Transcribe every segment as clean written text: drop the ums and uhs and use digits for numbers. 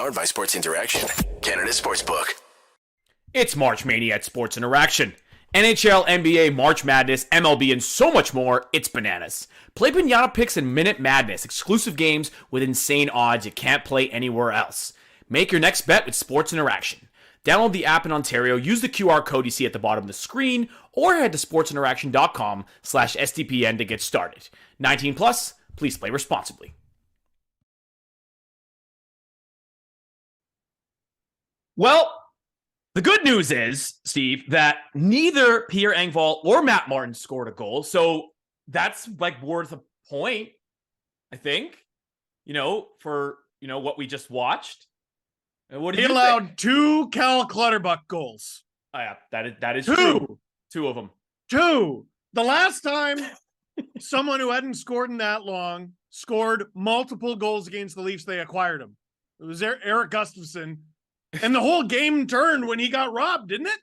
Powered by Sports Interaction, Canada Sportsbook. It's March Mania at Sports Interaction. NHL, NBA, March Madness, MLB, and so much more, it's bananas. Play Pinata Picks and Minute Madness, exclusive games with insane odds you can't play anywhere else. Make your next bet with Sports Interaction. Download the app in Ontario, use the QR code you see at the bottom of the screen, or head to sportsinteraction.com/SDPN to get started. 19 plus, please play responsibly. Well, the good news is, Steve, that neither Pierre Engvall or Matt Martin scored a goal. So that's like worth a point, I think, for, what we just watched. And what do you allowed think? 2 Cal Clutterbuck goals. Oh, yeah, that is true. 2 of them. 2. The last time someone who hadn't scored in that long scored multiple goals against the Leafs, they acquired him. It was Eric Gustafsson. And the whole game turned when he got robbed, didn't it?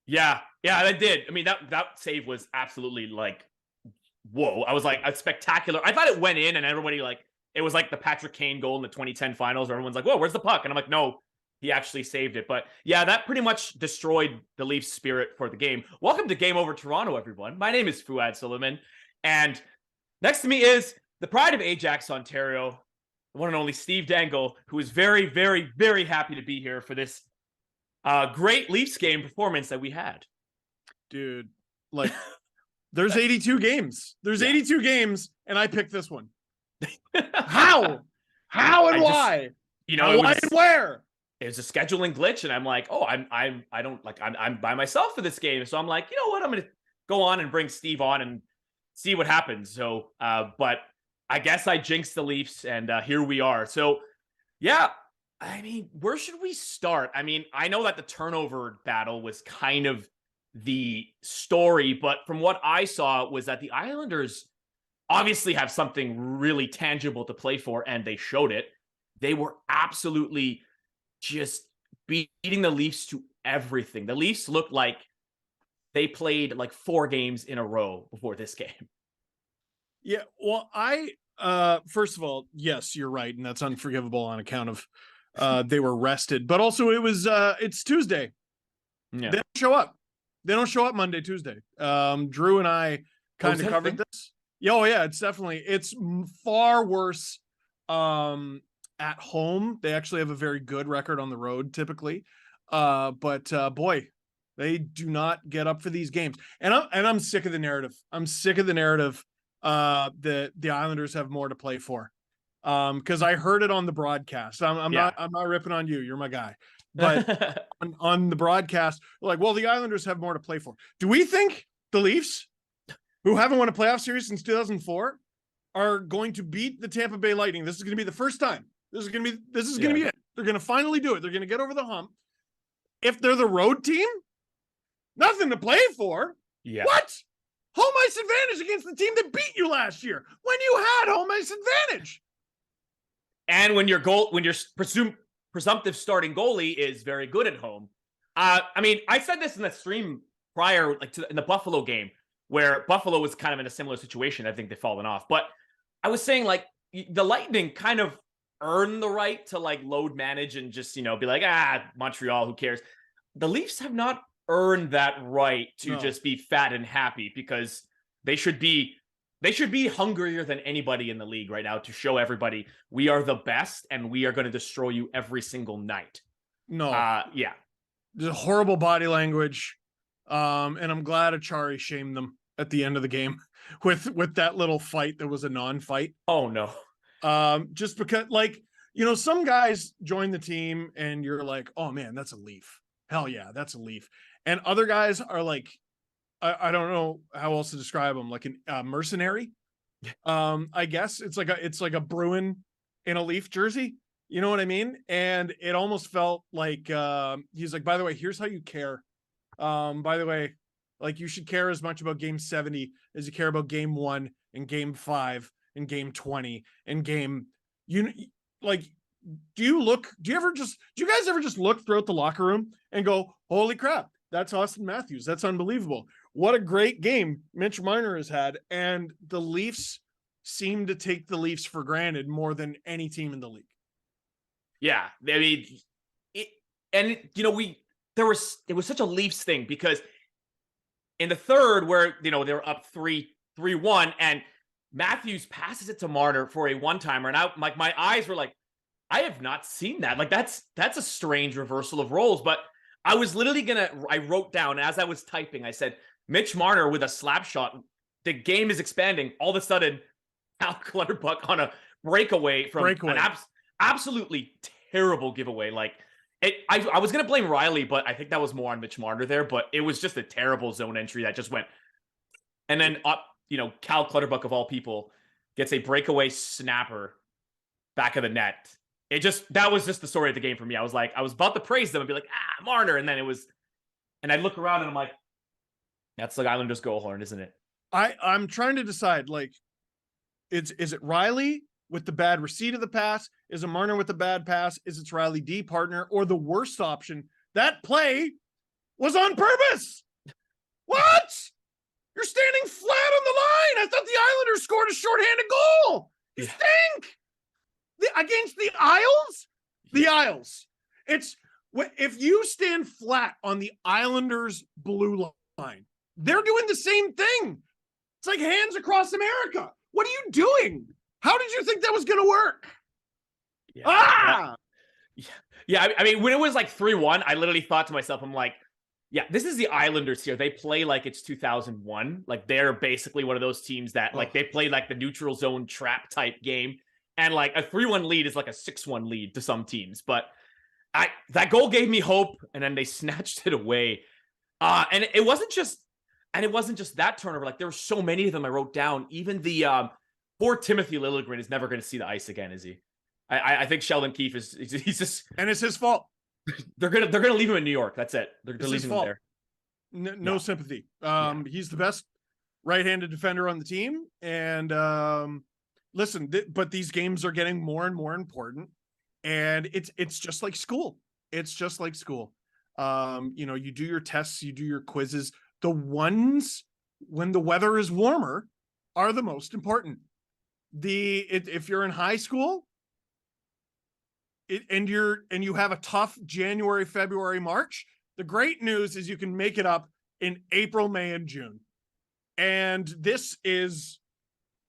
Yeah, that did. I mean, that save was absolutely like, whoa. I was like, a spectacular. I thought it went in and everybody it was like the Patrick Kane goal in the 2010 finals. Everyone's like, whoa, where's the puck? And I'm like, no, he actually saved it. But yeah, that pretty much destroyed the Leafs' spirit for the game. Welcome to Game Over Toronto, everyone. My name is Fouad Suleiman. And next to me is the pride of Ajax, Ontario, the one and only Steve Dangle, who is very, very, very happy to be here for this great Leafs game performance that we had. Dude, there's 82 games. There's 82 games, and I picked this one. How? How and why? Why and where? It was a scheduling glitch, and I'm like, oh, I'm by myself for this game. So I'm like, you know what? I'm gonna go on and bring Steve on and see what happens. So, but I guess I jinxed the Leafs, and here we are. So, yeah, I mean, where should we start? I mean, I know that the turnover battle was kind of the story, but from what I saw was that the Islanders obviously have something really tangible to play for, and they showed it. They were absolutely just beating the Leafs to everything. The Leafs looked like they played like 4 games in a row before this game. Yeah, well, first of all, yes, you're right, and that's unforgivable on account of they were rested. But also, it's Tuesday. Yeah. They don't show up. They don't show up Monday, Tuesday. Drew and I kind of covered this. Yeah, oh yeah, it's far worse at home. They actually have a very good record on the road typically, but boy, they do not get up for these games. And I'm sick of the narrative. The Islanders have more to play for, because I heard it on the broadcast. I'm not ripping on you. You're my guy. But on the broadcast, like, well, the Islanders have more to play for. Do we think the Leafs, who haven't won a playoff series since 2004, are going to beat the Tampa Bay Lightning? This is going to be the first time. This is going to be it. They're going to finally do it. They're going to get over the hump. If they're the road team, nothing to play for. Yeah. What? Home ice advantage against the team that beat you last year when you had home ice advantage. And when your presumptive starting goalie is very good at home. I mean, I said this in the stream prior, in the Buffalo game, where Buffalo was kind of in a similar situation. I think they've fallen off. But I was saying, the Lightning kind of earn the right to, load manage and just, be like, Montreal, who cares? The Leafs have not earned that right to just be fat and happy, because they should be hungrier than anybody in the league right now to show everybody we are the best and we are going to destroy you every single night. Yeah. There's horrible body language. And I'm glad Achari shamed them at the end of the game with that little fight that was a non-fight. Oh no. Just because, some guys join the team and you're like, oh man, that's a Leaf. Hell yeah, that's a Leaf. And other guys are like, I don't know how else to describe them, like a mercenary. I guess it's like a Bruin in a Leaf jersey. You know what I mean? And it almost felt like he's like, by the way, here's how you care. By the way, you should care as much about game 70 as you care about game 1 and game 5 and game 20 and game, do you guys ever just look throughout the locker room and go, holy crap, that's Austin Matthews. That's unbelievable. What a great game Mitch Marner has had. And the Leafs seem to take the Leafs for granted more than any team in the league. Yeah, I mean, it was such a Leafs thing because in the third where they were up 3-1 and Matthews passes it to Marner for a one-timer, and my eyes were like, I have not seen that. Like that's a strange reversal of roles. But I was literally I wrote down as I was typing, I said, Mitch Marner with a slap shot. The game is expanding. All of a sudden, Cal Clutterbuck on a breakaway from an absolutely terrible giveaway. Like I was gonna blame Riley, but I think that was more on Mitch Marner there. But it was just a terrible zone entry that just went. And then Cal Clutterbuck of all people gets a breakaway snapper back of the net. That was just the story of the game for me. I was about to praise them and be like, Marner. And then and I look around and I'm like, that's the Islanders goal horn, isn't it? I'm trying to decide, like, is it Riley with the bad receipt of the pass? Is it Marner with the bad pass? Is it Riley D partner? Or the worst option, that play was on purpose? What? You're standing flat on the line. I thought the Islanders scored a shorthanded goal. You stink. Against the Isles? The Isles. If you stand flat on the Islanders' blue line, they're doing the same thing. It's like hands across America. What are you doing? How did you think that was going to work? Yeah. I mean, when it was like 3-1, I literally thought to myself, I'm like, yeah, this is the Islanders here. They play like it's 2001. Like they're basically one of those teams that like they play like the neutral zone trap type game. And like a 3-1 lead is like a 6-1 lead to some teams. But that goal gave me hope, and then they snatched it away. And it wasn't just that turnover. Like there were so many of them I wrote down. Even the poor Timothy Liljegren is never going to see the ice again, is he? I think Sheldon Keefe he's just, and it's his fault. They're gonna leave him in New York. That's it. They're leaving him there. No sympathy. He's the best right-handed defender on the team, and listen, but these games are getting more and more important, and it's just like school. It's just like school. You do your tests, you do your quizzes. The ones when the weather is warmer are the most important. If you're in high school, and you have a tough January, February, March, the great news is you can make it up in April, May, and June. And this is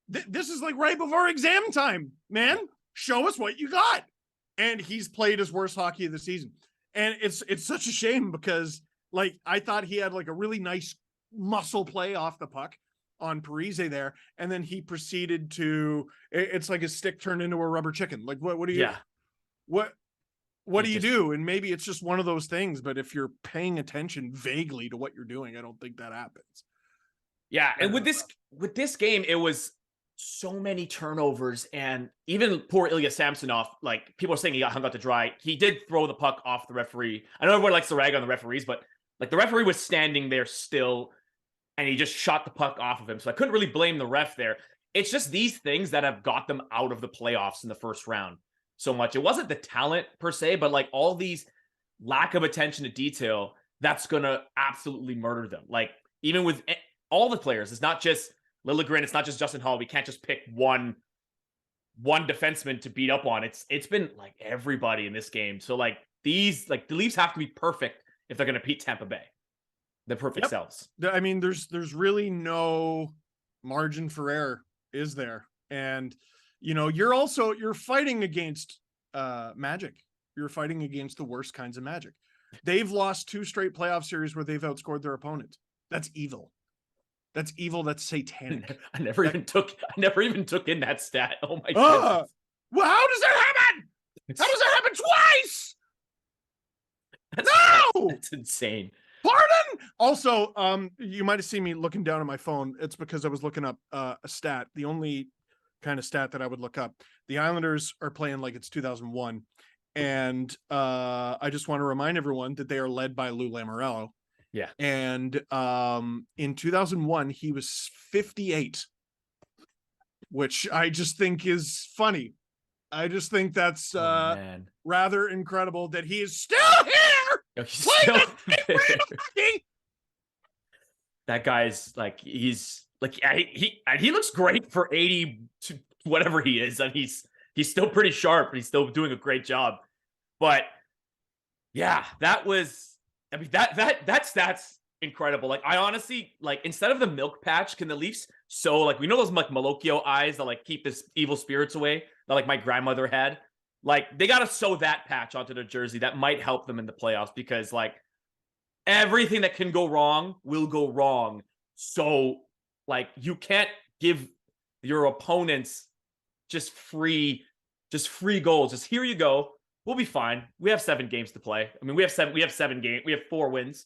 like right before exam time, man. Show us what you got. And he's played his worst hockey of the season. And it's such a shame because like I thought he had like a really nice muscle play off the puck on Parise there, and then he proceeded to it's like his stick turned into a rubber chicken. Like what do you? Yeah. What do you do? And maybe it's just one of those things, but if you're paying attention vaguely to what you're doing, I don't think that happens. Yeah, and with this game, it was so many turnovers, and even poor Ilya Samsonov, like people are saying he got hung out to dry. He did throw the puck off the referee. I know everyone likes to rag on the referees, but like the referee was standing there still, and he just shot the puck off of him. So I couldn't really blame the ref there. It's just these things that have got them out of the playoffs in the first round so much. It wasn't the talent per se, but like all these lack of attention to detail that's going to absolutely murder them. Like even with all the players, it's not just Liljegren, it's not just Justin Hall. We can't just pick one defenseman to beat up on. It's been like everybody in this game. So like the Leafs have to be perfect if they're going to beat Tampa Bay. The perfect selves. I mean, there's really no margin for error, is there? And you're fighting against magic. You're fighting against the worst kinds of magic. They've lost 2 straight playoff series where they've outscored their opponent. That's evil. That's evil. That's satanic. I never even took in that stat. Oh my goodness. Well, how does that happen? How does that happen twice? That's insane. Pardon? Also, you might have seen me looking down at my phone. It's because I was looking up a stat. The only kind of stat that I would look up. The Islanders are playing like it's 2001. And I just want to remind everyone that they are led by Lou Lamoriello. Yeah. And in 2001, he was 58, which I just think is funny. I just think that's rather incredible that he is still here playing the brand of hockey. That guy's like, he's like, he looks great for 80 to whatever he is. And he's still pretty sharp, and he's still doing a great job. But yeah, that was, I mean, that's incredible. Like, I honestly, like, instead of the milk patch, can the Leafs sew, like, we know those like Malocchio eyes that like keep his evil spirits away that like my grandmother had. Like, they got to sew that patch onto the jersey. That might help them in the playoffs, because like everything that can go wrong will go wrong. So like, you can't give your opponents just free goals. Just, here you go. We'll be fine. We have 7 games to play. I mean, we have 7 games. We have 4 wins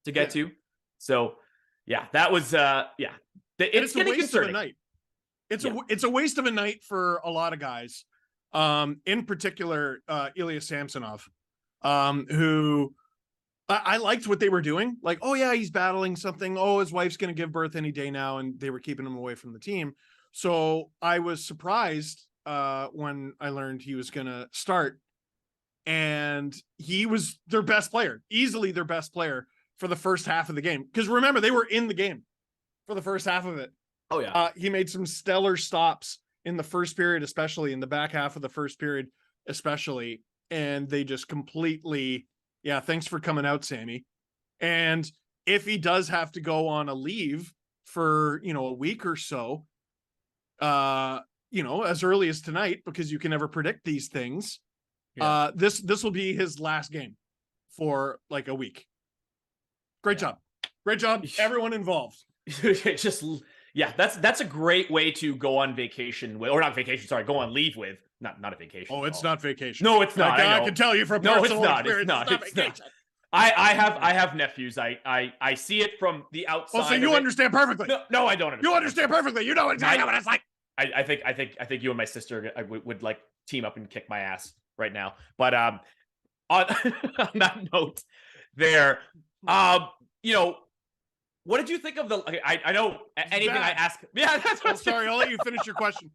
to get to. So yeah, that was it's a waste concerning. of a night. It's a waste of a night for a lot of guys. In particular, Ilya Samsonov, who I liked what they were doing. Like, oh yeah, he's battling something. Oh, his wife's going to give birth any day now, and they were keeping him away from the team. So I was surprised when I learned he was going to start, and he was their best player, easily their best player for the first half of the game. Because remember, they were in the game for the first half of it. Oh yeah, he made some stellar stops in the first period, especially in the back half of the first period, especially, and they just completely, yeah, thanks for coming out, Sammy. And if he does have to go on a leave for, a week or so, as early as tonight, because you can never predict these things, this will be his last game for like a week. Great job, everyone involved. Just, yeah, that's a great way to go on vacation with, or not vacation, sorry, go on leave with. Not a vacation. Oh, it's not vacation. No, it's not. I can tell you from personal experience. It's not vacation. I have nephews. I see it from the outside. Oh, so you understand perfectly. No, I don't understand. You understand perfectly. You know exactly what it's like. I think you and my sister would like team up and kick my ass right now. But on that note, there, what did you think of the? I know anything I ask. Yeah, that's what. Sorry, I'll let you finish your question.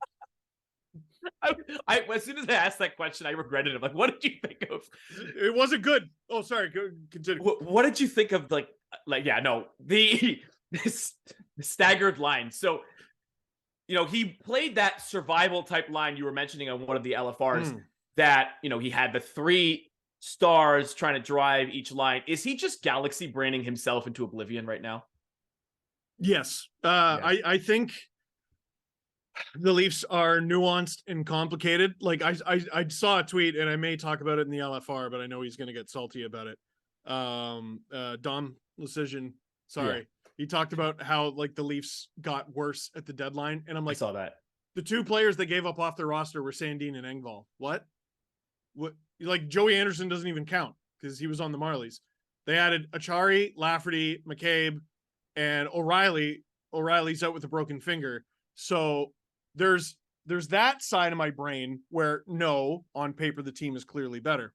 I as soon as I asked that question, I regretted it. Like, what did you think of? It wasn't good. Oh, sorry. Continue. What did you think of the staggered line? So, he played that survival type line you were mentioning on one of the LFRs. That he had the 3 stars trying to drive each line. Is he just galaxy branding himself into oblivion right now? Yes. I think the Leafs are nuanced and complicated. Like, I saw a tweet, and I may talk about it in the LFR, but I know he's going to get salty about it. Dom Lucian, sorry. Yeah. He talked about how like the Leafs got worse at the deadline, and I'm like, I saw that. The 2 players they gave up off their roster were Sandin and Engvall. What? Like, Joey Anderson doesn't even count because he was on the Marlies. They added Achari, Lafferty, McCabe, and O'Reilly. O'Reilly's out with a broken finger. So there's that side of my brain where, no, on paper the team is clearly better.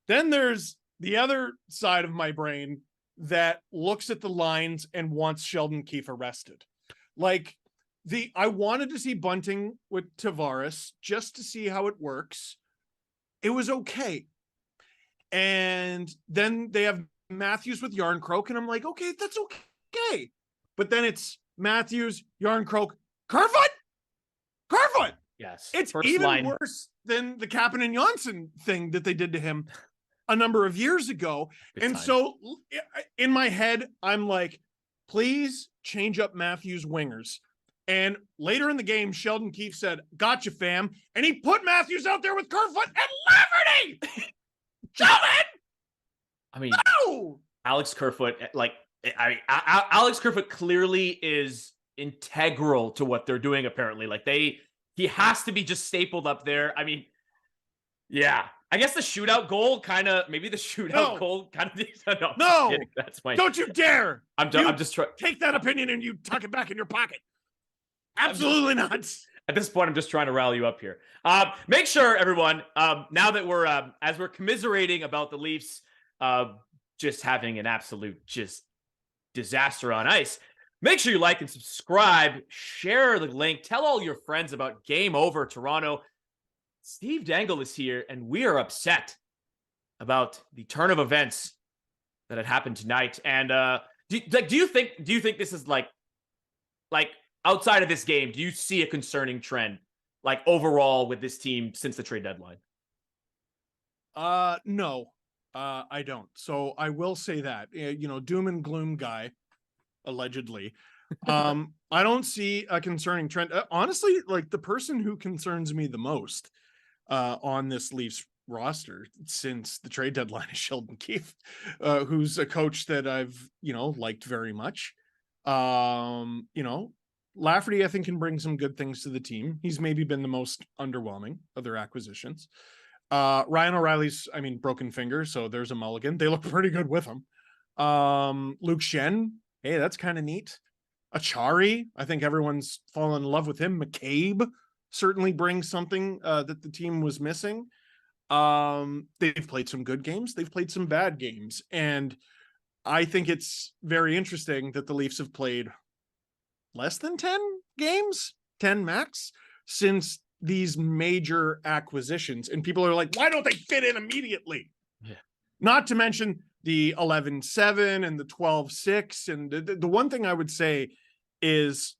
Then there's the other side of my brain that looks at the lines and wants Sheldon Keefe arrested. Like, I wanted to see Bunting with Tavares just to see how it works. It was okay. And then they have Matthews with Yarncroke, and I'm like, okay, that's okay. But then it's Matthews, Yarncroke, Kerfoot. Yes. It's even worse than the Kapanen and Johnson thing that they did to him a number of years ago. So in my head, I'm like, please change up Matthews' wingers. And later in the game, Sheldon Keefe said, gotcha, fam. And he put Matthews out there with Kerfoot and Lafferty. Sheldon! I mean, no! Alex Kerfoot, Alex Kerfoot clearly is integral to what they're doing, apparently. Like, he has to be just stapled up there. I mean, yeah. I guess the shootout goal No, that's my. Don't you dare! I'm just trying. Take that opinion and you tuck it back in your pocket. Absolutely not. At this point, I'm just trying to rally you up here. Make sure, everyone, now that we're as we're commiserating about the Leafs just having an absolute just disaster on ice, make sure you like and subscribe, share the link, tell all your friends about Game Over Toronto. Steve Dangle is here, and we are upset about the turn of events that had happened tonight. And do you think this is like outside of this game, do you see a concerning trend, like overall with this team since the trade deadline? No, I don't. So I will say that, doom and gloom guy, allegedly. I don't see a concerning trend. Honestly, like the person who concerns me the most on this Leafs roster since the trade deadline is Sheldon Keefe, who's a coach that I've, liked very much. Lafferty, I think, can bring some good things to the team. He's maybe been the most underwhelming of their acquisitions. Ryan O'Reilly's, broken finger, so there's a mulligan. They look pretty good with him. Luke Shen, hey, that's kind of neat. Achari, I think everyone's fallen in love with him. McCabe certainly brings something that the team was missing. They've played some good games. They've played some bad games. And I think it's very interesting that the Leafs have played less than 10 games, 10 max, since these major acquisitions. And people are like, why don't they fit in immediately? Yeah. Not to mention the 11-7 and the 12-6. And the one thing I would say is,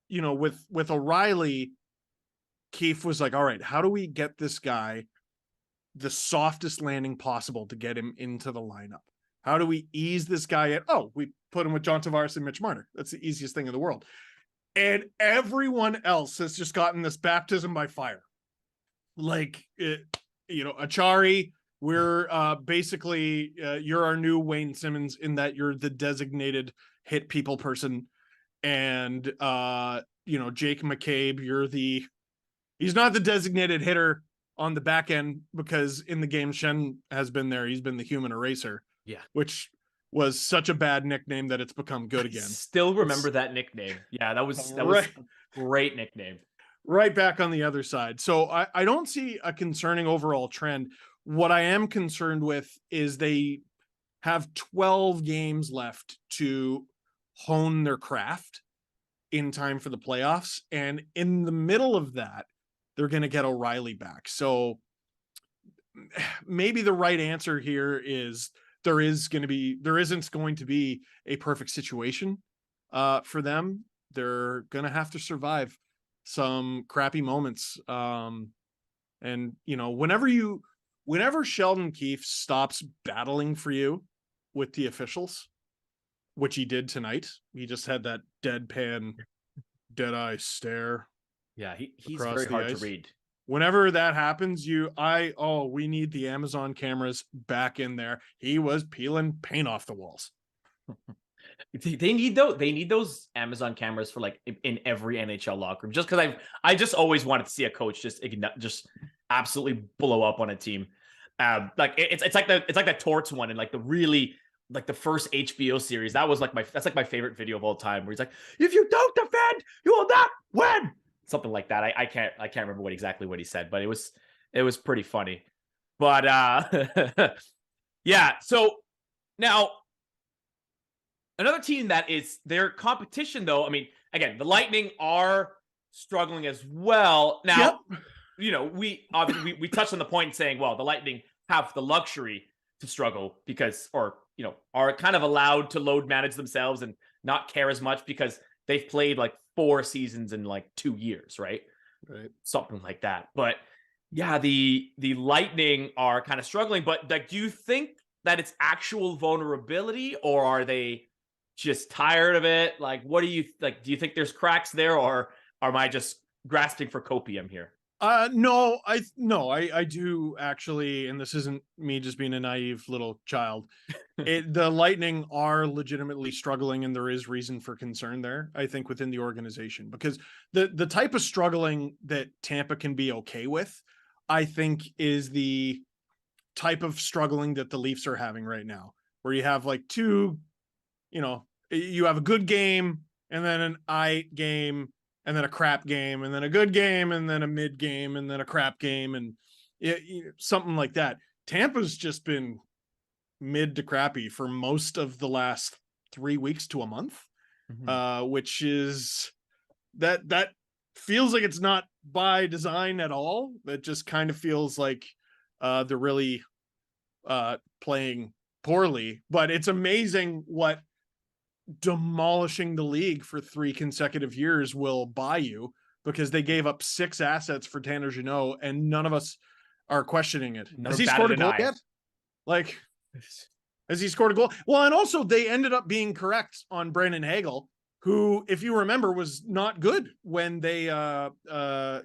with O'Reilly, Keefe was like, all right, how do we get this guy the softest landing possible to get him into the lineup? How do we ease this guy in? Oh, we put him with John Tavares and Mitch Marner. That's the easiest thing in the world. And everyone else has just gotten this baptism by fire. Like, Achari, we're basically, you're our new Wayne Simmons in that you're the designated hit people person. And, Jake McCabe, he's not the designated hitter on the back end because in the game Shen has been there. He's been the human eraser. Yeah. Which was such a bad nickname that it's become good again. Still remember that nickname. Yeah, that was a great nickname. Right back on the other side. So I don't see a concerning overall trend. What I am concerned with is they have 12 games left to hone their craft in time for the playoffs. And in the middle of that, they're going to get O'Reilly back. So maybe the right answer here is there isn't going to be a perfect situation for them. They're going to have to survive some crappy moments. And whenever Sheldon Keefe stops battling for you with the officials, which he did tonight, he just had that deadpan, dead-eye stare. Yeah, he's very hard to read. Whenever that happens, we need the Amazon cameras back in there. He was peeling paint off the walls. They need those Amazon cameras for like in every NHL locker room. Just because I just always wanted to see a coach just absolutely blow up on a team. Like it's like that Torts one and like the really like the first HBO series. That's like my favorite video of all time. Where he's like, if you don't defend, you will not win. Something like that. I can't remember exactly what he said, but it was pretty funny. But yeah. So now another team that is their competition, though. I mean, again, the Lightning are struggling as well. Now, we obviously we touched on the point saying, well, the Lightning have the luxury to struggle because, are kind of allowed to load manage themselves and not care as much because they've played like 4 seasons in like 2 years, right? Right. Something like that. But yeah, the Lightning are kind of struggling. But like, do you think that it's actual vulnerability, or are they just tired of it? Like, what do you like? Do you think there's cracks there, or am I just grasping for copium here? No, I do actually, and this isn't me just being a naive little child. The Lightning are legitimately struggling, and there is reason for concern there, I think, within the organization, because the type of struggling that Tampa can be okay with, I think, is the type of struggling that the Leafs are having right now, where you have like you have a good game and then an aight game and then a crap game and then a good game and then a mid game and then a crap game and something like that. Tampa's just been mid to crappy for most of the last 3 weeks to a month, which is that feels like it's not by design at all. That just kind of feels like they're really playing poorly. But it's amazing what demolishing the league for 3 consecutive years will buy you, because they gave up 6 assets for Tanner Jeannot, and none of us are questioning it. Never Has he batted scored a an goal eye. yet? Like, has he scored a goal? Well, and also they ended up being correct on Brandon Hagel, who, if you remember, was not good when they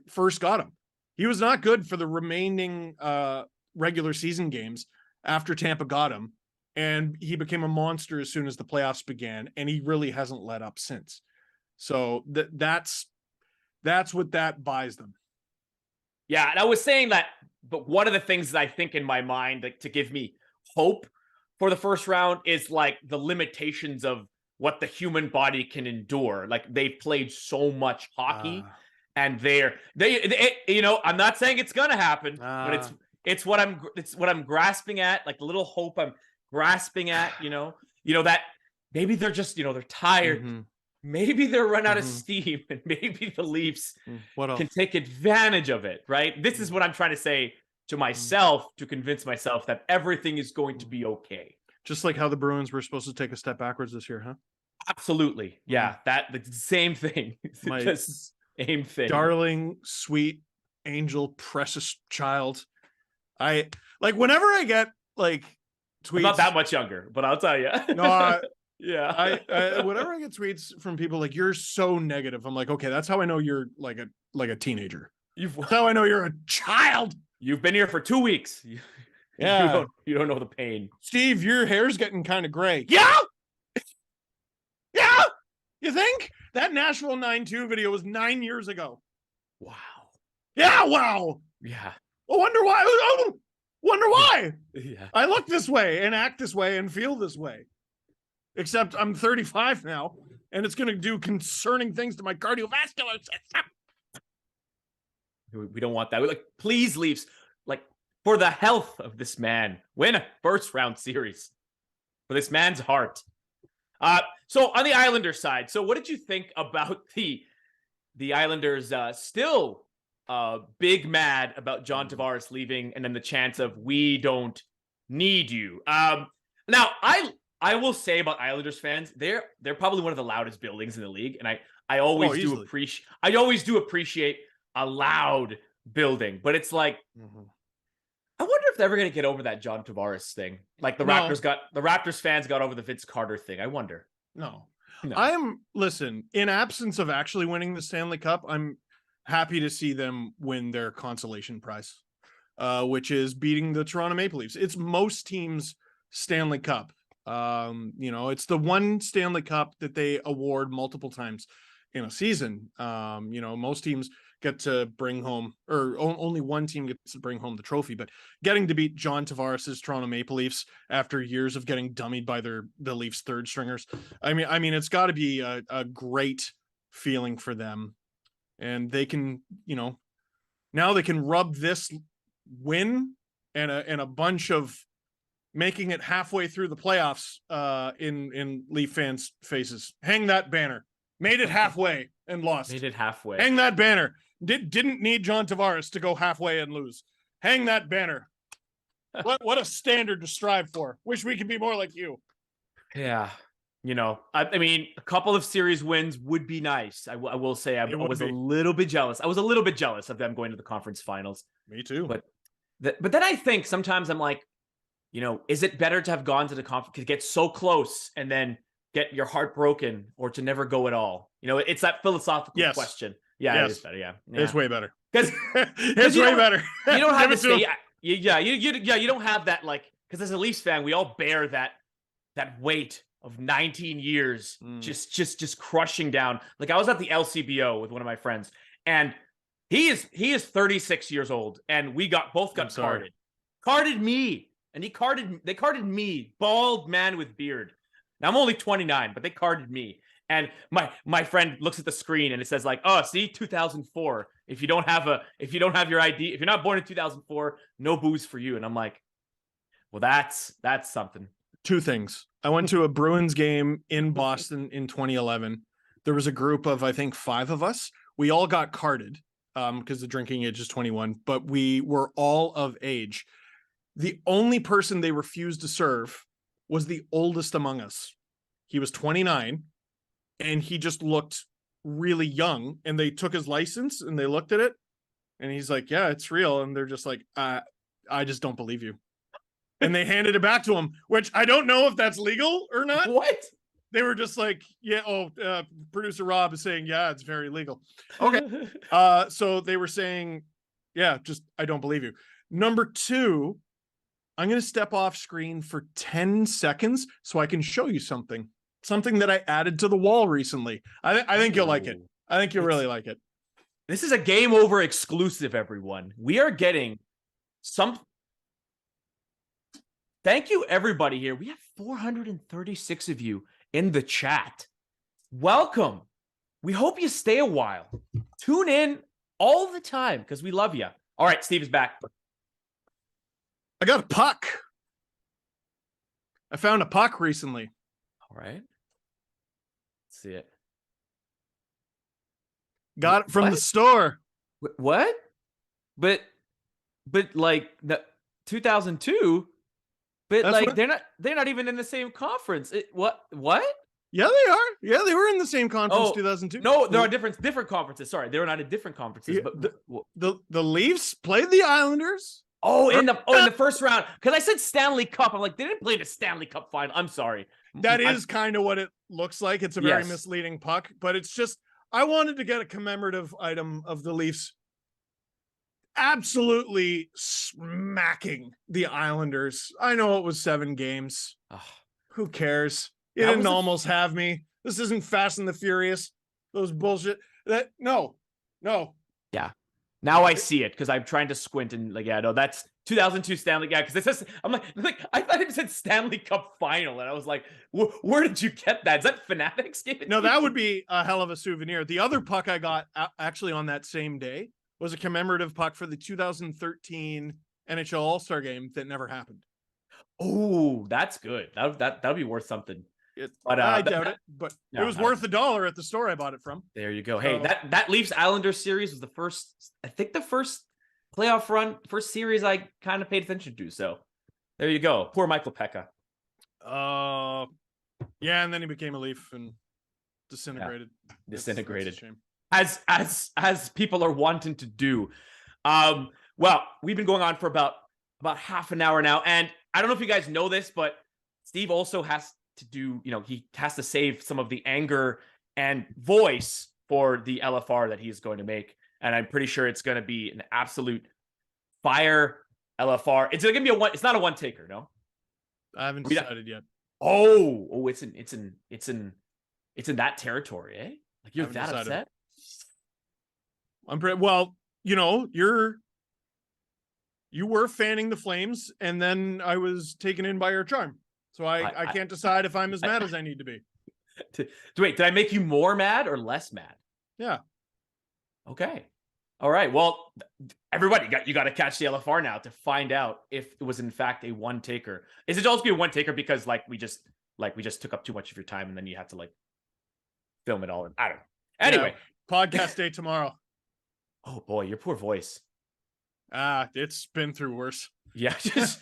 first got him. He was not good for the remaining regular season games after Tampa got him, and he became a monster as soon as the playoffs began, and he really hasn't let up since. So that's what that buys them. Yeah, and I was saying that, but one of the things that I think in my mind, like, to give me hope for the first round is like the limitations of what the human body can endure. Like, they've played so much hockey, and they you know, I'm not saying it's gonna happen, but it's what I'm grasping at, like the little hope I'm grasping at, you know, that maybe they're just, they're tired. Mm-hmm. Maybe they're run out of steam, and maybe the Leafs can take advantage of it, right? This is what I'm trying to say to myself, to convince myself that everything is going to be okay. Just like how the Bruins were supposed to take a step backwards this year, huh? Absolutely. Yeah, the same thing. The same thing. Darling, sweet, angel, precious child. I like whenever I get like tweets. I'm not that much younger, but I'll tell you. No, yeah. I whenever I get tweets from people like, you're so negative, I'm like, okay, that's how I know you're like a teenager. That's how I know you're a child. You've been here for 2 weeks. Yeah. You don't know the pain. Steve, your hair's getting kind of gray. Yeah. Yeah. You think? That Nashville 9-2 video was 9 years ago. Wow. Yeah, wow. Yeah. I wonder why. Wonder why. Yeah. I look this way and act this way and feel this way. Except I'm 35 now, and it's going to do concerning things to my cardiovascular system. We don't want that. We're like, please, Leafs, like, for the health of this man, win a first round series for this man's heart. So on the Islanders side, so what did you think about the Islanders still big mad about John Tavares leaving, and then the chance of we don't need you? Now I will say about Islanders fans, they're probably one of the loudest buildings in the league, and I always do appreciate a loud building, but it's like, I wonder if they're ever going to get over that John Tavares thing. Like the Raptors fans got over the Vince Carter thing. I wonder. No. Listen, in absence of actually winning the Stanley Cup, I'm happy to see them win their consolation prize, which is beating the Toronto Maple Leafs. It's most teams' Stanley Cup. It's the one Stanley Cup that they award multiple times in a season. Most teams get to bring home, or only one team gets to bring home the trophy, but getting to beat John Tavares' Toronto Maple Leafs after years of getting dummied by the Leafs third stringers. I mean, it's got to be a great feeling for them, and they can, now they can rub this win and a bunch of making it halfway through the playoffs in Leaf fans' faces. Hang that banner. Made it halfway and lost. Made it halfway. Hang that banner. Didn't need John Tavares to go halfway and lose. Hang that banner. What a standard to strive for. Wish we could be more like you. Yeah. I mean, a couple of series wins would be nice. I will say I was a little bit jealous. I was a little bit jealous of them going to the conference finals. Me too. But then I think sometimes I'm like, is it better to have gone to the conference, to get so close and then get your heart broken, or to never go at all? It's that philosophical question. Yeah, yes. It is better. Yeah. It's way better. Because it's way better. You don't have to say, you don't have that, like, because as a Leafs fan, we all bear that weight of 19 years just crushing down. Like, I was at the LCBO with one of my friends, and he is 36 years old, and we both got carded. Carded me, and they carded me, bald man with beard. Now I'm only 29, but they carded me. And my friend looks at the screen and it says, like, oh, see, 2004. If you don't have your ID, if you're not born in 2004, no booze for you. And I'm like, well, that's something. Two things. I went to a Bruins game in Boston in 2011. There was a group of, I think, 5 of us. We all got carded because the drinking age is 21, but we were all of age. The only person they refused to serve was the oldest among us. He was 29. And he just looked really young, and they took his license and they looked at it And he's like, yeah, it's real. And they're just like, I just don't believe you. And they handed it back to him, which I don't know if that's legal or not. What? They were just like, yeah, producer Rob is saying, yeah, it's very legal. Okay. So they were saying, yeah, just, I don't believe you. Number 2, I'm going to step off screen for 10 seconds so I can show you something that I added to the wall recently. I think you'll like it. I think you'll really like it. This is a Game Over exclusive, everyone. We are getting some. Thank you, everybody here. We have 436 of you in the chat. Welcome. We hope you stay a while. Tune in all the time because we love you. All right, Steve is back. I got a puck. I found a puck recently. All right. Let's see it. Got it from the store. What? But like the 2002. But That's like what... they're not even in the same conference. What? Yeah, they are. Yeah, they were in the same conference 2002. No, there are different conferences. Sorry, they were not in different conferences. Yeah, but the Leafs played the Islanders. In the first round. Because I said Stanley Cup. I'm like, they didn't play the Stanley Cup final. I'm sorry. That is kind of what it looks like. It's a very misleading puck, but it's just I wanted to get a commemorative item of the Leafs absolutely smacking the Islanders. I know it was 7 games. Who cares? You didn't almost have me. This isn't Fast and the Furious. Those bullshit. No. Yeah. Now I see it because I'm trying to squint and like, yeah, no, that's 2002 Stanley. Yeah, because it says I'm like I thought it said Stanley Cup final, and I was like, where did you get that? Is that Fanatics? No, that would be a hell of a souvenir. The other puck I got actually on that same day was a commemorative puck for the 2013 NHL All-Star game that never happened. Oh, that's good. That'd be worth something. But I doubt it. But it was worth $1 at the store I bought it from. There you go. Hey, that Leafs Islanders series was the first playoff run, first series I kind of paid attention to. So there you go. Poor Michael Pekka. Yeah, and then he became a Leaf and disintegrated. Yeah. Disintegrated. That's a shame. As people are wanting to do. Well, we've been going on for about half an hour now, and I don't know if you guys know this, but Steve also has to do, he has to save some of the anger and voice for the LFR that he's going to make. And I'm pretty sure it's going to be an absolute fire LFR. It's going to be it's not a one taker, no? I haven't decided yet. Oh, it's in that territory, eh? Like you're that upset? I'm pretty well, you were fanning the flames, and then I was taken in by your charm. So I can't decide if I'm as mad as I need to be. Wait, did I make you more mad or less mad? Yeah. Okay. All right. Well, everybody, you got to catch the LFR now to find out if it was in fact a one taker. Is it also be a one taker because we just took up too much of your time and then you have to film it all? I don't know. Anyway, podcast day tomorrow. Oh boy, your poor voice. It's been through worse. Yeah, just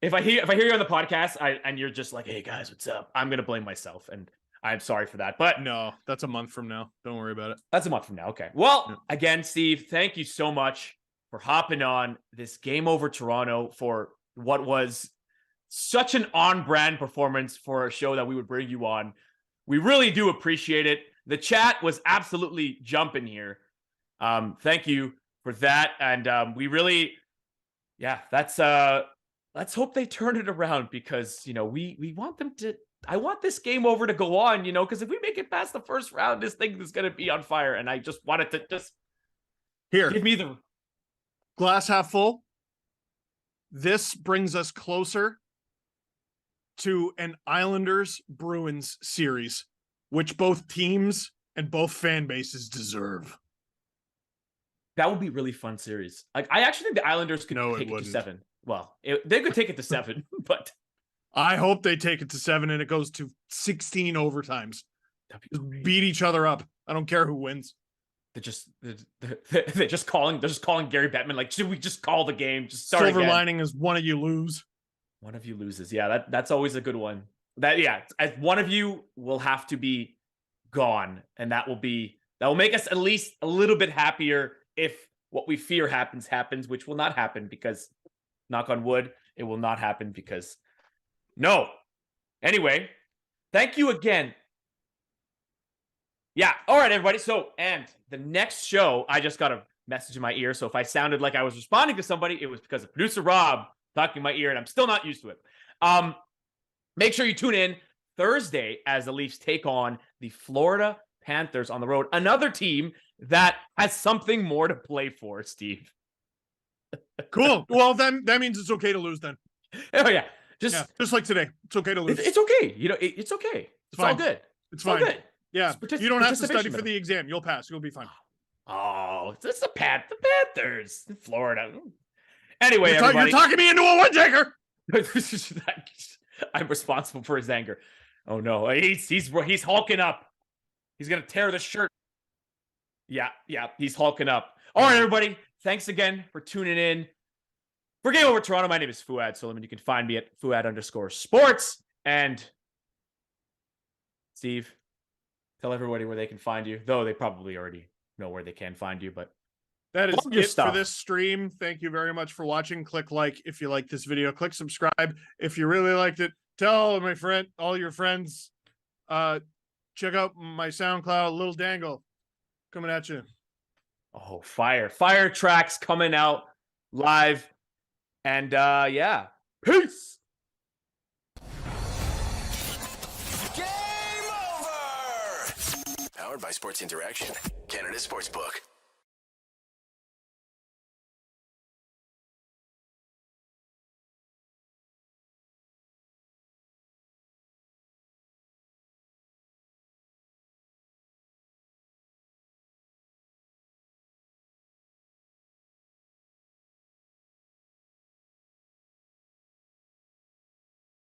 if I hear you on the podcast and you're just like, hey guys, what's up? I'm gonna blame myself, and I'm sorry for that. But no, that's a month from now. Don't worry about it. That's a month from now. Okay. Well, again, Steve, thank you so much for hopping on this Game Over Toronto for what was such an on-brand performance for a show that we would bring you on. We really do appreciate it. The chat was absolutely jumping here. Thank you for that. And we really, let's hope they turn it around because, we want them to, I want this Game Over to go on, because if we make it past the first round, this thing is going to be on fire. And I just wanted to give me the glass half full. This brings us closer to an Islanders Bruins series, which both teams and both fan bases deserve. That would be a really fun series. I actually think the Islanders could take it to 7. Well, they could take it to 7, but I hope they take it to 7 and it goes to 16 overtimes. Just beat each other up. I don't care who wins. They're just calling Gary Bettman like, should we just call the game? Just start Silver again. lining is one of you lose. One of you loses. Yeah, that's always a good one. As one of you will have to be gone, and that will make us at least a little bit happier if what we fear happens, which will not happen because, knock on wood, it will not happen because no. Anyway, thank you again. Yeah. All right, everybody. So, and the next show, I just got a message in my ear. So if I sounded like I was responding to somebody, it was because of producer Rob talking in my ear, and I'm still not used to it. Make sure you tune in Thursday as the Leafs take on the Florida Panthers on the road. Another team that has something more to play for, Steve. Cool. Well, then that means it's okay to lose then. Oh, yeah. Just like today. It's okay to lose. It's okay. You know, it's okay. It's all good. It's fine. All good. Yeah. You don't have to study for the exam. You'll pass. You'll be fine. Oh, it's the Panthers in Florida. Anyway, everybody. You're talking me into a one taker. I'm responsible for his anger. Oh no, he's hulking up. He's gonna tear the shirt. Yeah, he's hulking up. All right, everybody. Thanks again for tuning in. For Game Over Toronto, my name is Fouad Suleiman. You can find me at Fouad_sports. And Steve, tell everybody where they can find you. Though they probably already know where they can find you, but that is it for this stream. Thank you very much for watching. Click like if you like this video. Click subscribe if you really liked it. Tell all your friends. Check out my SoundCloud, Little Dangle, coming at you. Oh, fire tracks coming out live, and yeah, peace. Game over. Powered by Sports Interaction, Canada Sportsbook.